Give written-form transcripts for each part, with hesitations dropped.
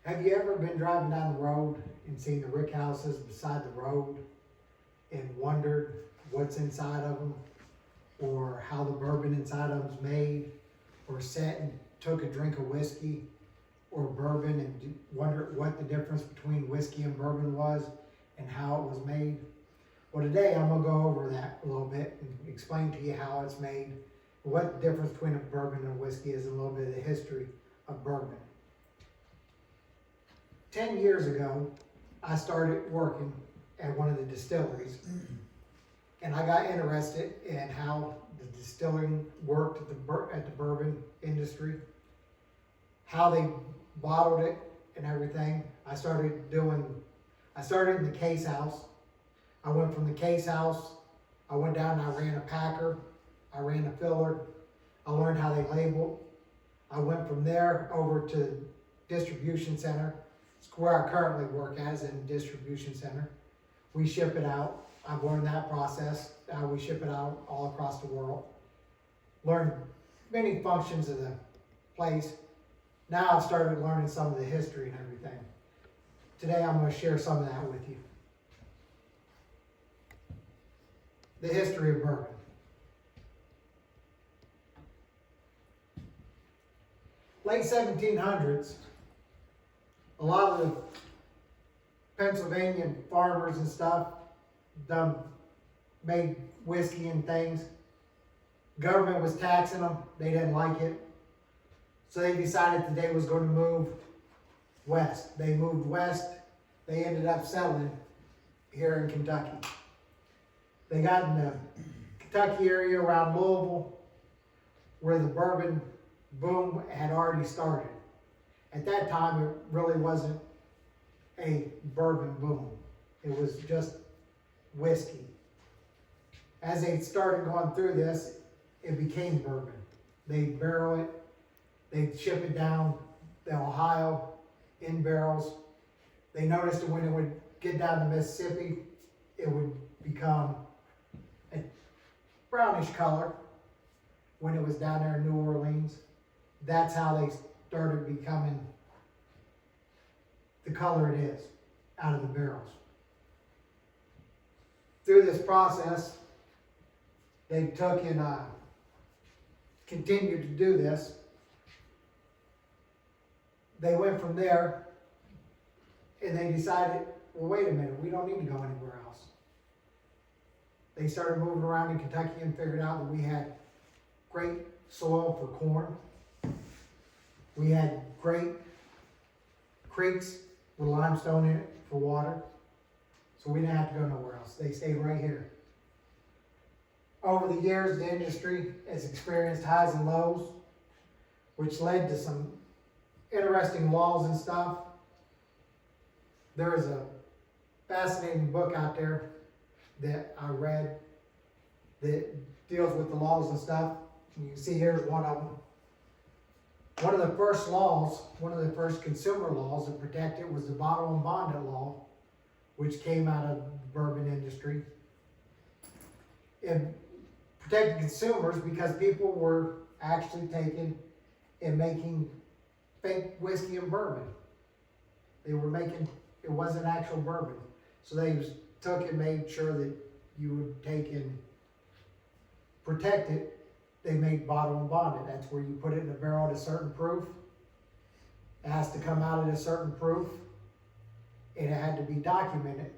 Have you ever been driving down the road and seen the rick houses beside the road and wondered what's inside of them, or how the bourbon inside of them's made, or sat and took a drink of whiskey or bourbon and wondered what the difference between whiskey and bourbon was and how it was made? Well, today I'm gonna go over that a little bit and explain to you how it's made, what the difference between a bourbon and whiskey is, and a little bit of the history of bourbon. 10 years ago, I started working at one of the distilleries, and I got interested in how the distilling worked at the bourbon industry, how they bottled it and everything. I started in the case house. I went from the case house, I went down and I ran a packer, I ran a filler, I learned how they labeled. I went from there over to distribution center. It's where I currently work as, in a distribution center. We ship it out. I've learned that process, how we ship it out all across the world. Learned many functions of the place. Now I've started learning some of the history and everything. Today I'm going to share some of that with you. The history of bourbon. Late 1700s, a lot of the Pennsylvania farmers and stuff made whiskey and things. Government was taxing them. They didn't like it. So they decided that they was going to move west. They moved west. They ended up settling here in Kentucky. They got in the Kentucky area around Louisville, where the bourbon boom had already started. At that time, it really wasn't a bourbon boom. It was just whiskey. As they started going through this, it became bourbon. They'd barrel it, they'd ship it down to Ohio in barrels. They noticed that when it would get down to Mississippi, it would become a brownish color. When it was down there in New Orleans, that's how they started becoming the color it is out of the barrels. Through this process, they took and continued to do this. They went from there and they decided, well, wait a minute, we don't need to go anywhere else. They started moving around in Kentucky and figured out that we had great soil for corn. We had great creeks with limestone in it for water. So we didn't have to go nowhere else. They stayed right here. Over the years, the industry has experienced highs and lows, which led to some interesting laws and stuff. There is a fascinating book out there that I read that deals with the laws and stuff. You can see here's one of them. One of the first laws, one of the first consumer laws that protect it was the bottle and bond it law, which came out of the bourbon industry. It protected consumers because people were actually taking and making fake whiskey and bourbon. They were making, it wasn't actual bourbon. So they took and made sure that you would take and protect it. They made bottle and bond it. That's where you put it in a barrel at a certain proof. It has to come out at a certain proof. And it had to be documented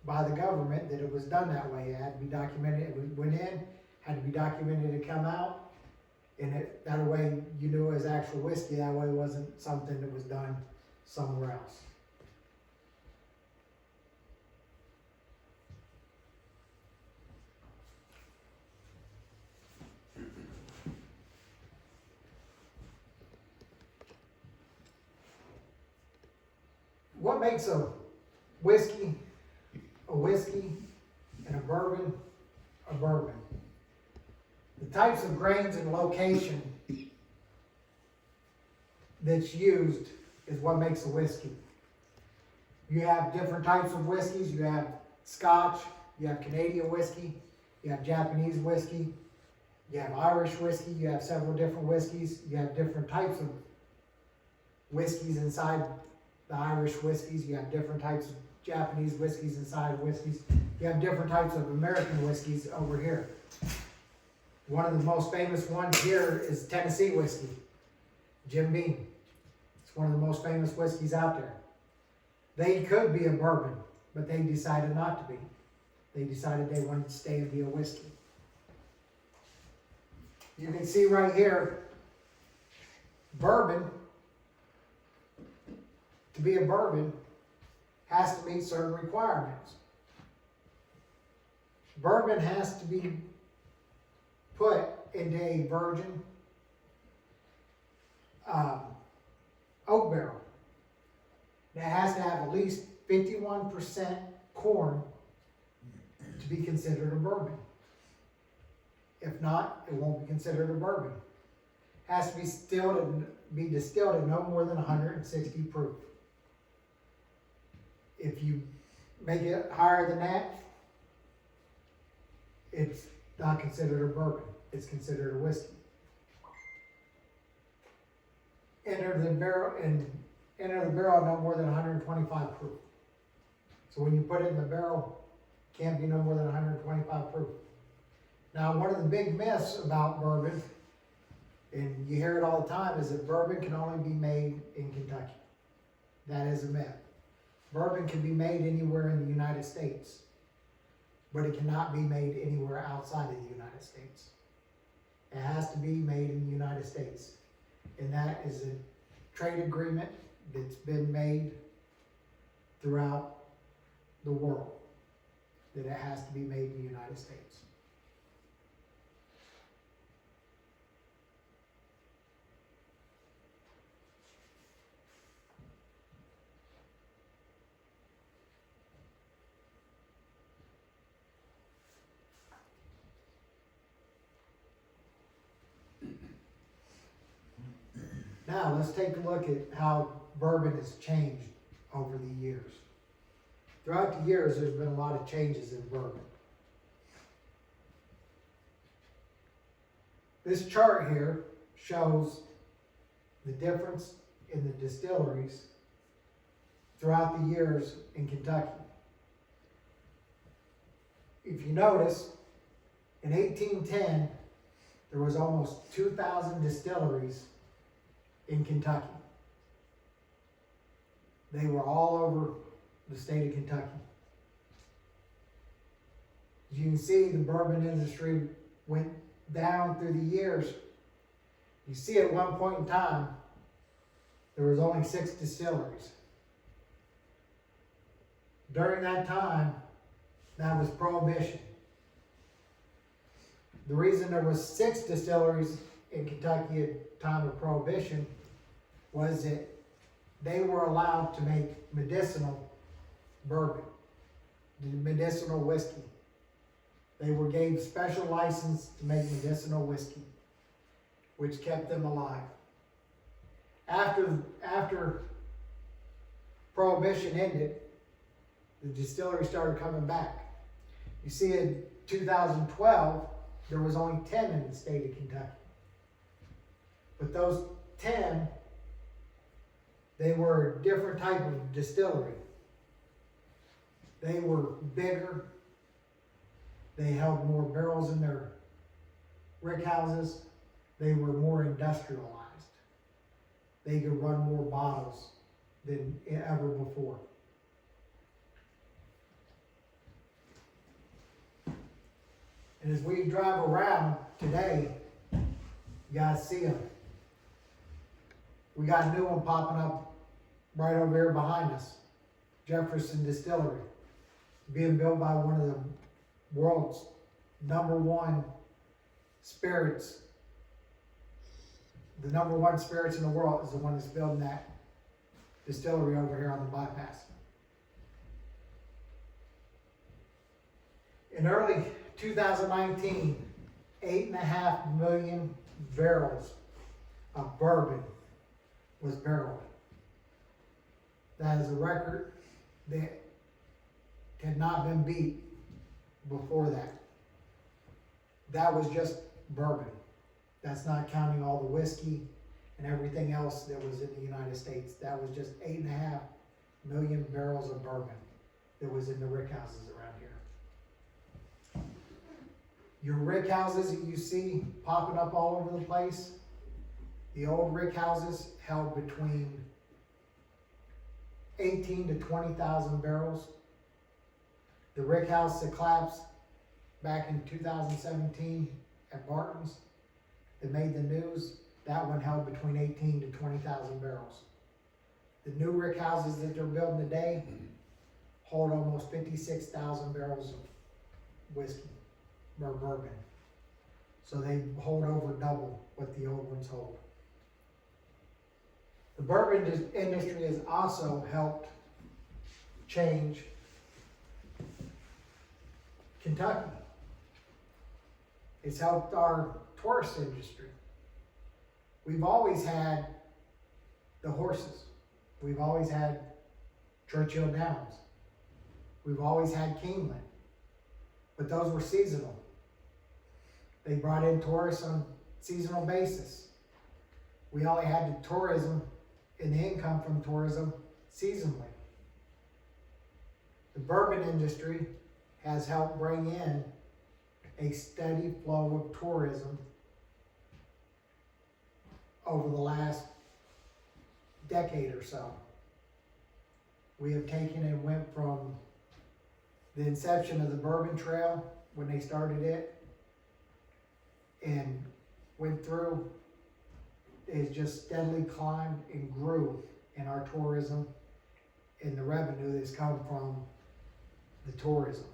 by the government that it was done that way. It had to be documented. It went in, had to be documented to come out. And that way you knew it was actual whiskey. That way it wasn't something that was done somewhere else. What makes a whiskey and a bourbon? The types of grains and location that's used is what makes a whiskey. You have different types of whiskeys. You have Scotch, you have Canadian whiskey, you have Japanese whiskey, you have Irish whiskey, you have several different whiskeys, you have different types of whiskeys inside the Irish whiskeys, you have different types of Japanese whiskeys inside whiskeys. You have different types of American whiskeys over here. One of the most famous ones here is Tennessee whiskey, Jim Beam. It's one of the most famous whiskeys out there. They could be a bourbon, but they decided not to be. They decided they wanted to stay and be a whiskey. You can see right here, bourbon, to be a bourbon, has to meet certain requirements. Bourbon has to be put into a virgin oak barrel. That has to have at least 51% corn to be considered a bourbon. If not, it won't be considered a bourbon. It has to be distilled at no more than 160 proof. If you make it higher than that, it's not considered a bourbon. It's considered a whiskey. Enter the barrel no more than 125 proof. So when you put it in the barrel, it can't be no more than 125 proof. Now, one of the big myths about bourbon, and you hear it all the time, is that bourbon can only be made in Kentucky. That is a myth. Bourbon can be made anywhere in the United States, but it cannot be made anywhere outside of the United States. It has to be made in the United States. And that is a trade agreement that's been made throughout the world, that it has to be made in the United States. Now, let's take a look at how bourbon has changed over the years. Throughout the years, there's been a lot of changes in bourbon. This chart here shows the difference in the distilleries throughout the years in Kentucky. If you notice, in 1810, there was almost 2,000 distilleries in Kentucky. They were all over the state of Kentucky. As you can see, the bourbon industry went down through the years. You see, at one point in time, there was only 6 distilleries. During that time, that was Prohibition. The reason there was 6 distilleries in Kentucky at the time of Prohibition was that they were allowed to make medicinal bourbon, medicinal whiskey. They were gave special license to make medicinal whiskey, which kept them alive. After Prohibition ended, the distillery started coming back. You see, in 2012, there was only 10 in the state of Kentucky. But those 10, they were a different type of distillery. They were bigger. They held more barrels in their rick houses. They were more industrialized. They could run more bottles than ever before. And as we drive around today, you guys see them. We got a new one popping up right over here behind us, Jefferson Distillery, being built by one of the world's #1 spirits. The #1 spirits in the world is the one that's building that distillery over here on the bypass. In early 2019, 8.5 million barrels of bourbon was barreled. That is a record that had not been beat before that. That was just bourbon. That's not counting all the whiskey and everything else that was in the United States. That was just 8.5 million barrels of bourbon that was in the rick houses around here. Your rick houses that you see popping up all over the place, the old rick houses held between 18 to 20,000 barrels. The rick house that collapsed back in 2017 at Barton's that made the news, that one held between 18 to 20,000 barrels. The new rick houses that they're building today hold almost 56,000 barrels of whiskey or bourbon. So they hold over double what the old ones hold. The bourbon industry has also helped change Kentucky. It's helped our tourist industry. We've always had the horses. We've always had Churchill Downs. We've always had Keeneland. But those were seasonal. They brought in tourists on seasonal basis. We only had the tourism and the income from tourism seasonally. The bourbon industry has helped bring in a steady flow of tourism over the last decade or so. We have taken and went from the inception of the Bourbon Trail when they started it and went through, it's just steadily climbed and grew in our tourism and the revenue that's come from the tourism.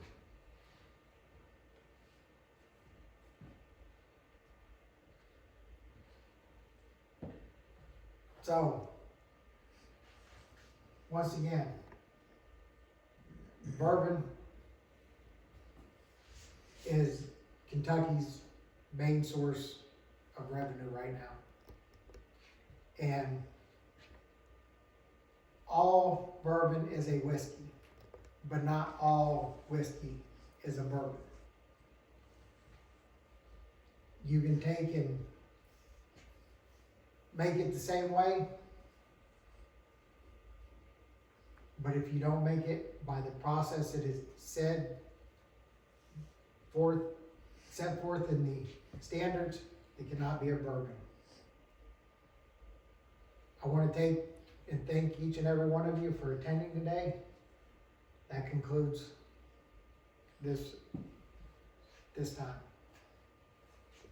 So, once again, bourbon is Kentucky's main source of revenue right now. And all bourbon is a whiskey, but not all whiskey is a bourbon. You can take and make it the same way, but if you don't make it by the process that is set forth in the standards, it cannot be a bourbon. I want to take and thank each and every one of you for attending today. That concludes this time.